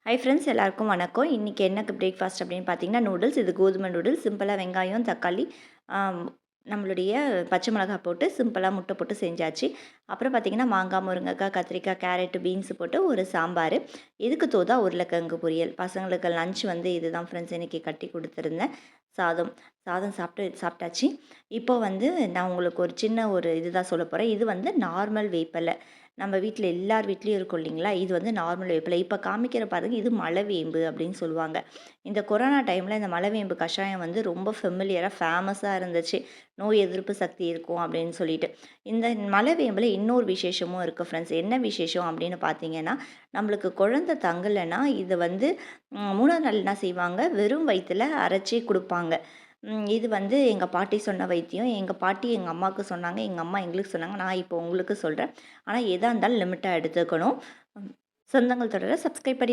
Hi friends, எல்லாருக்கும் வணக்கம். இன்றைக்கி என்னக்கு பிரேக்ஃபாஸ்ட் அப்படின்னு பார்த்தீங்கன்னா, நூடுல்ஸ். இது கோதுமை நூடுல்ஸ். சிம்பிளாக வெங்காயம், தக்காளி, ஆம், நம்மளுடைய பச்சை மிளகாய் போட்டு சிம்பிளாக முட்டை போட்டு செஞ்சாச்சு. அப்புறம் பார்த்திங்கன்னா, மாங்காய், முருங்கைக்காய், கத்திரிக்காய், கேரட்டு, பீன்ஸ் போட்டு ஒரு சாம்பார். இதுக்கு தோதா உருளைக்கிழங்கு பொரியல். பசங்களுக்கு லஞ்ச் வந்து இதுதான் ஃப்ரெண்ட்ஸ். இன்றைக்கி கட்டி கொடுத்துருந்தேன். சாதம் சாதம் சாப்பிட்டாச்சு. இப்போ வந்து நான் உங்களுக்கு ஒரு சின்ன இதுதான் சொல்ல போகிறேன். இது வந்து நார்மல் வேப்பிலை. நம்ம வீட்டில் எல்லார் வீட்லேயும் இருக்கும் இல்லைங்களா? இது வந்து நார்மல் வேப்பிலை. இப்போ காமிக்கிற பாருங்க, இது மலைவேம்பு அப்படின்னு சொல்லுவாங்க. இந்த கொரோனா டைமில் இந்த மலைவேம்பு கஷாயம் வந்து ரொம்ப ஃபெமிலியராக ஃபேமஸாக இருந்துச்சு. நோய் எதிர்ப்பு சக்தி இருக்கும் அப்படின்னு சொல்லிட்டு. இந்த மலைவேம்பில் இன்னொரு விசேஷமும் இருக்குது ஃப்ரெண்ட்ஸ். என்ன விசேஷம் அப்படின்னு பார்த்தீங்கன்னா, நம்மளுக்கு குழந்தை தங்கலைன்னா இதை வந்து 3ஆவது நாள் என்ன செய்வாங்க, வெறும் வயிற்றில் அரைச்சி கொடுப்பாங்க. இது வந்து எங்கள் பாட்டி சொன்ன வைத்தியம். எங்கள் பாட்டி எங்கள் அம்மாவுக்கு சொன்னாங்க, எங்கள் அம்மா எங்களுக்கு சொன்னாங்க. நான் இப்போ உங்களுக்கு சொல்கிறேன். ஆனால் எதாக இருந்தாலும் லிமிட்டாக எடுத்துக்கணும். சொந்தங்கள் தொடர சப்ஸ்கிரைப் பண்ணி